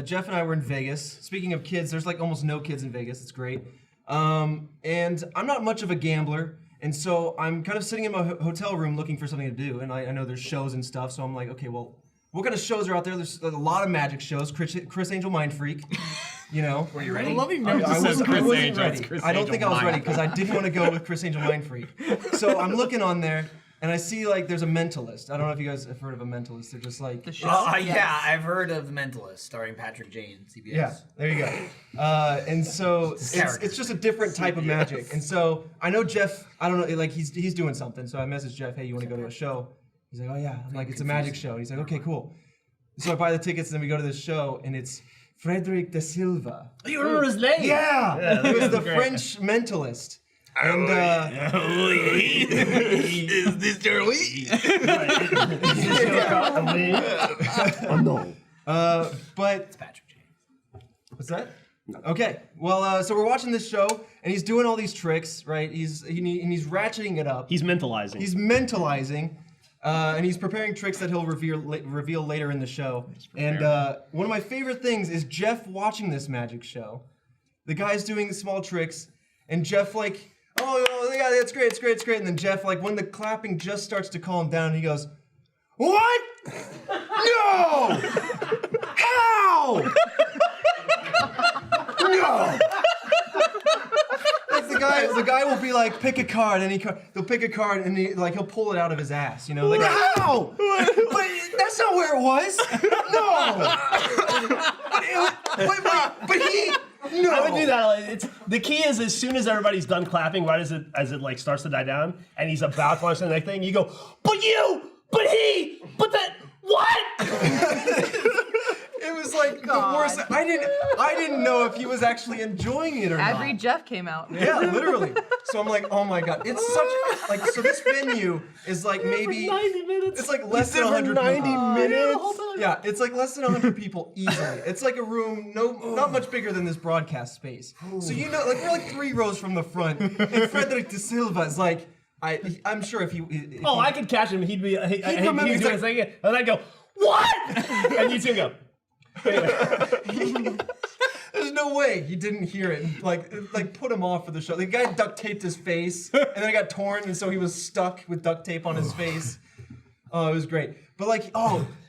Jeff and I were in Vegas. Speaking of kids, there's like almost no kids in Vegas. It's great. And I'm not much of a gambler. And so I'm kind of sitting in my hotel room looking for something to do. And I know there's shows and stuff. So I'm like, okay, well, what kind of shows are out there? There's a lot of magic shows. Chris Angel Mind Freak. You know. Were you ready? I love you. I wasn't ready. Chris I don't Angel think I was Mind. ready because I didn't want to go with Chris Angel Mind Freak. So I'm looking on there. And I see like there's a mentalist. I don't know if you guys have heard of a mentalist. They're just like Yeah, I've heard of The Mentalist, starring Patrick Jane, CBS. Yeah, there you go. And so it's just a different type of magic. And so I know Jeff. I don't know, like he's doing something. So I messaged Jeff, hey, you want to go to a show? He's like, oh yeah. I'm like, it's a magic show. And he's like, okay, cool. So I buy the tickets, and then we go to this show, and it's Frederic Da Silva. Oh, you remember his name? Yeah, he was the French mentalist. And is this your week? Oh no. But It's Patrick Jane. what's that? Okay, well, so we're watching this show, and he's doing all these tricks, right? He's ratcheting it up. He's mentalizing. He's mentalizing, and he's preparing tricks that he'll reveal later in the show. And one of my favorite things is Jeff watching this magic show. The guy's doing the small tricks, and Jeff like, oh yeah, that's great, it's great, it's great. And then Jeff, like, when the clapping just starts to calm down, he goes, "What? No! How? No!" Like the guy will be like, pick a card, and they'll pick a card, and he'll pull it out of his ass, you know? Like, how? But that's not where it was. No. But he. No. I would do that. Like, the key is as soon as everybody's done clapping, right as it like starts to die down, and he's about to launch the next thing, you go, but you, but he, but that, what? It was like the worst. I didn't know if he was actually enjoying it or not. Every Jeff came out. Yeah, literally. So I'm like, oh my god, it's such like. So this venue is like maybe 90 minutes. it's like less than 100 people. minutes. Yeah, it's like less than 100 people easily. It's like a room, not much bigger than this broadcast space. So you know, like we're like 3 rows from the front, and Frederic Da Silva is like, I'm sure if he I could catch him. He'd come in, do he's his thing, and I'd go, what? And you two go. There's no way he didn't hear it and like put him off for the show. The guy duct taped his face, and then it got torn, and so he was stuck with duct tape on his face. Oh, it was great. But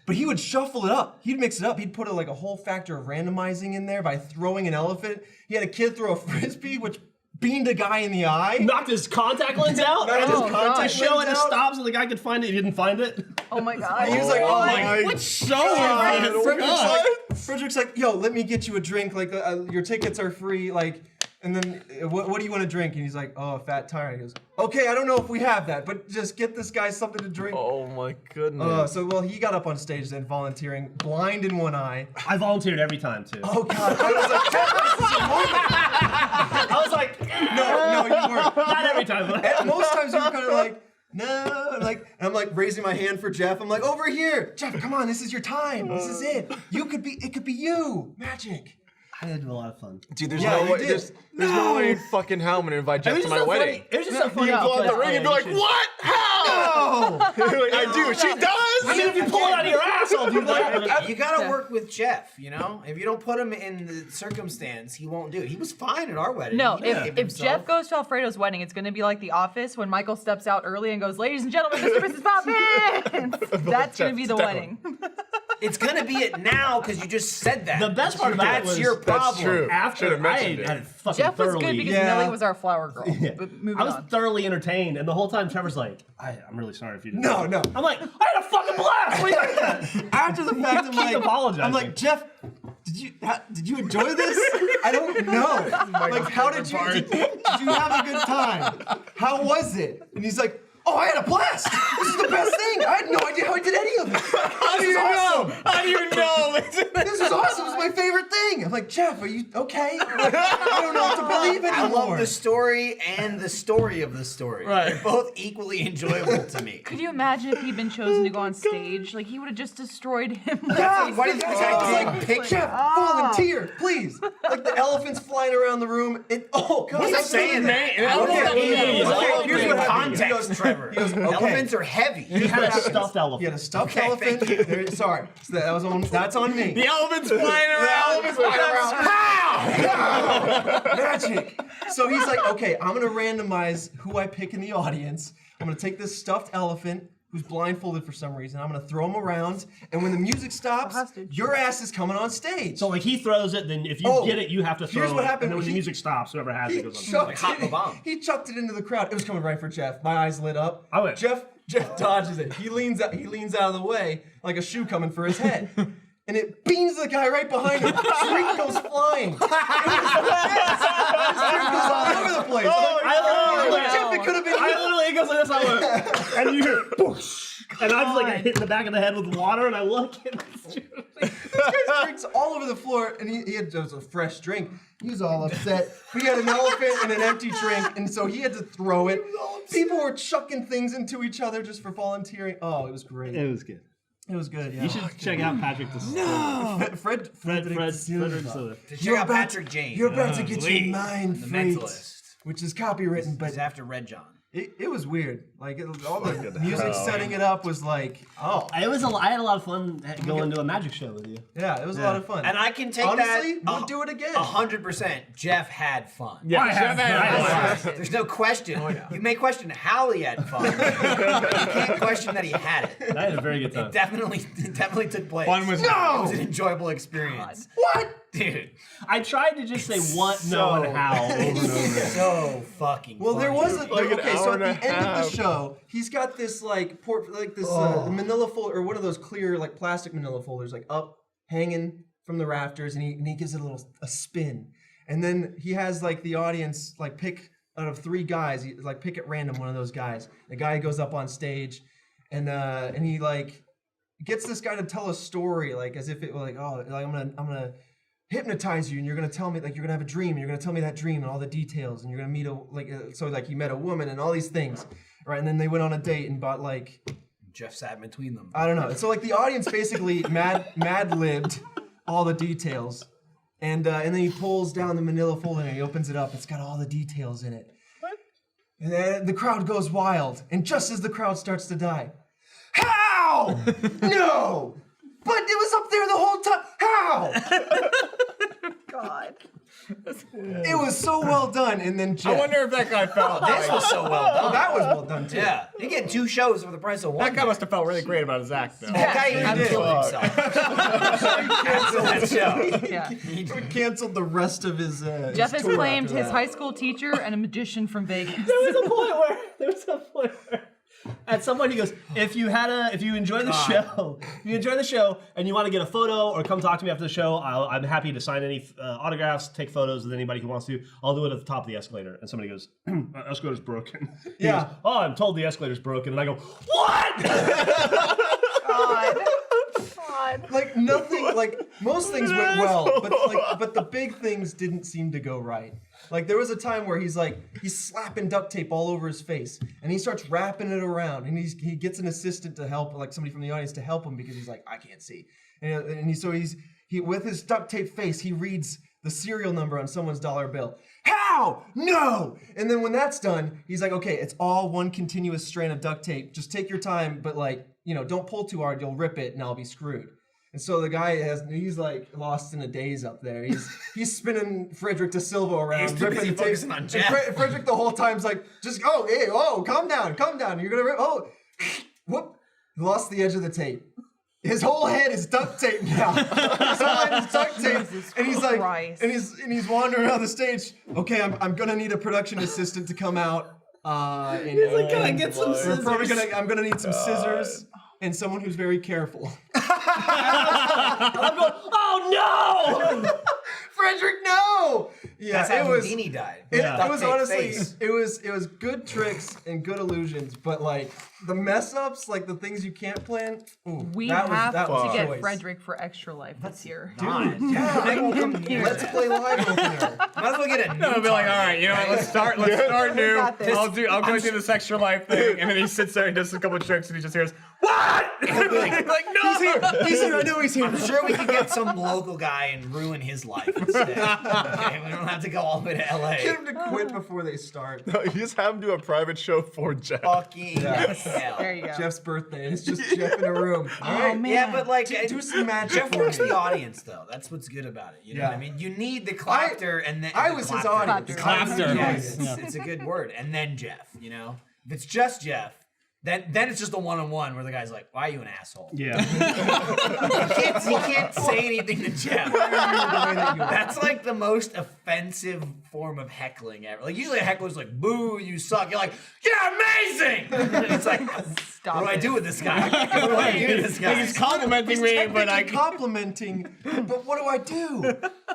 but he would shuffle it up. He'd mix it up. He'd put a whole factor of randomizing in there by throwing an elephant. He had a kid throw a frisbee, which beamed a guy in the eye. Knocked his contact lens out. To show it stops so the guy could find it. He didn't find it. Oh my god. He was like, oh my. What show? Frederick's like, yo, let me get you a drink. Like, your tickets are free. Like, and then what do you want to drink? And he's like, oh, a fat tire. He goes, okay, I don't know if we have that, but just get this guy something to drink. Oh my goodness. So he got up on stage then, volunteering, blind in one eye. I volunteered every time too. Oh god, I was like, I was like, no, you weren't. not every time. And most times you were kind of like, no, and I'm like raising my hand for Jeff. I'm like, over here, Jeff, come on, this is your time. This is it. It could be you. Magic. I had a lot of fun. Dude, there's no way. There's no way in fucking hell I'm gonna invite Jeff to my wedding. It was just so funny. You pull out the ring and be like, what? How? Like, I do. She does. I mean, if you pull it out of your ass, I'll do that. You gotta work with Jeff, you know? If you don't put him in the circumstance, he won't do it. He was fine at our wedding. No, He behaved if himself. Jeff goes to Alfredo's wedding, it's going to be like The Office when Michael steps out early and goes, ladies and gentlemen, Mr. and Mrs. Poppins. That's going to be the wedding. It's gonna be it now because you just said that. The best part about it That's was your problem. That's true. After Should've mentioned it. I had fucking Jeff was thoroughly. good because Yeah. Millie was our flower girl. But moving I was on. thoroughly entertained, and the whole time Trevor's like, "I'm really sorry if you didn't." No. I'm like, I had a fucking blast. What are you After the fact, I'm like, apologizing. Jeff, did you enjoy this? I don't know. Like, how did you have a good time? How was it? And he's like, oh, I had a blast. This is the best thing. I had no idea how I did any of it. How do you know? How do you know? This is awesome. This is my favorite thing. I'm like, Jeff, are you okay? I don't know what to believe I anymore. love the story and the story of the story. Right. They're both equally enjoyable to me. Could you imagine if he'd been chosen to go on stage? Like, he would have just destroyed him. Yeah, Why do you think I was I like, did? pick Jeff, volunteer, please. Like the elephants flying around the room. Oh, God. What's he saying that? Okay, Here's what happened. He goes, Context, Trevor. Trevor. He goes, okay. Elephants are heavy. He had a stuffed He had elephant. a stuffed Okay, elephant. thank you. Sorry, so that's on me. The elephant's flying around. Magic. So he's like, okay, I'm gonna randomize who I pick in the audience. I'm gonna take this stuffed elephant who's blindfolded for some reason. I'm gonna throw him around, and when the music stops, Hostage. your ass is coming on stage. So like he throws it, then if you Oh, get it, you have to throw here's it. what happened. And then when the He- music stops, whoever has he it goes on. chucked Like hot in the bomb. He chucked it into the crowd. It was coming right for Jeff. My eyes lit up. I went- Jeff dodges it. He leans out of the way like a shoe coming for his head. And it beans the guy right behind him. Drink goes flying. His drink goes all over the place. I Like, Jeff, it could have been I literally it goes like this, I went, and you hear boosh, and I'm just like hit in the back of the head with water, and I look and it's just, This guy's drinks all over the floor, and he had just a fresh drink. He was all upset. He had an elephant and an empty drink, and so he had to throw it. People were chucking things into each other just for volunteering. Oh, it was great. it was good. It was good, yeah. You should check out Patrick Da Silva. Frederic Da Silva. Frederic Da Silva. Check out Patrick James. You're about to get Lee, your mind the freaked, mentalist. which is copywritten, but He's after Red John. it was weird. Like all the music setting it up was like, oh, I had a lot of fun going to a magic show with you. yeah, it was a lot of fun. And I can take Honestly, that. we'll do it again. 100%. Jeff had fun. Yeah, I have- Jeff had- There's no question. You may question how he had fun. You can't question that he had it. I had a very good time. It definitely took place. Fun was It was an enjoyable experience. What? Dude. I tried to just say what, no, and how over and over. So fucking Well, there funny. was a Like an okay. So hour at the and a end of half. the show, he's got this like Manila folder, or one of those clear like plastic Manila folders, like up hanging from the rafters, and he gives it a spin, and then he has like the audience like pick out of 3 guys, he like pick at random one of those guys. The guy goes up on stage, and he like gets this guy to tell a story, like as if it were like, oh, like I'm gonna hypnotize you, and you're gonna tell me, like, you're gonna have a dream, and you're gonna tell me that dream and all the details, and you're gonna meet so like he met a woman and all these things, right? And then they went on a date and bought like, Jeff sat between them. I don't know. So like the audience basically mad-libbed all the details, and then he pulls down the Manila folder and he opens it up. It's got all the details in it. What? And then the crowd goes wild, and just as the crowd starts to die, how? No! But it was up there the whole time. How? God. It was so well done, and then Jeff. I wonder if that guy felt. This was so well Oh, done. that was well done too. Yeah. You get 2 shows for the price of one. That guy must have felt really great about his act, though. That guy he did. killed himself. After that show. Yeah. He canceled the rest of his. Jeff his has tour claimed after his that. high school teacher and a magician from Vegas. There was a point where at some point he goes, if you enjoy the show and you want to get a photo or come talk to me after the show, I'm happy to sign any autographs, take photos with anybody who wants to. I'll do it at the top of the escalator. And somebody goes, our escalator's broken. He Yeah. goes, oh, I'm told the escalator's broken. And I go, what? God. God. Like nothing, like most things went well, but the big things didn't seem to go right. Like there was a time where he's slapping duct tape all over his face, and he starts wrapping it around, and he gets an assistant to help, like somebody from the audience to help him because he's like, I can't see, and he with his duct tape face, he reads the serial number on someone's dollar bill. How? No! And then when that's done, he's like, okay, it's all one continuous strand of duct tape. Just take your time, but like, don't pull too hard, you'll rip it and I'll be screwed. And so the guy he's like lost in a daze up there. He's spinning Frederic Da Silva around, He's too busy ripping the focusing tape. on And Jeff. Frederic the whole time's like, just go, hey, oh, calm down. You're gonna rip, oh, whoop, lost the edge of the tape. His whole head is duct tape now. His whole head is duct tape, and he's like, Christ. and he's wandering around the stage. Okay, I'm gonna need a production assistant to come out. He's like, can I get some scissors? I'm gonna need some scissors and someone who's very careful. I'm going, oh no! Frederic, no! Yeah, That's how it was. Houdini died. It Duct was tape honestly, face. it was good tricks and good illusions, but like the mess ups, like the things you can't plan. Ooh, We that have was to get choice. Frederic for Extra Life this year. Yeah, I will come here. Let's play live opener. Might as well get a new I'll be like, all right, you know what? Let's start new. got this. I'll go do this extra life thing, and then he sits there and does a couple of tricks, and he just hears, what? like, no. He's here. I know he's here. I'm sure we could get some local guy and ruin his life instead. Okay, we don't have to go all the way to LA. Get him to quit before they start. No, you just have him do a private show for Jeff. Fucking hell. There you go. Jeff's birthday. And it's just Jeff in a room. All Oh, right. man. Yeah, but like, Do some magic Jeff for works me. the audience though. That's what's good about it. You know what I mean? You need the clapter and then I the was his clapter. audience. Clapter. Yes, it's a good word. And then Jeff, you know? If it's just Jeff, then it's just a one-on-one where the guy's like, why are you an asshole? Yeah. You can't say anything to Jeff. That's like the most offensive form of heckling ever. Like usually a heckler's like, boo, you suck. You're like, you're amazing! It's like, Stop what do I it. do with this guy? What do I do with this guy? He's complimenting me, but I Complimenting, but what do I do?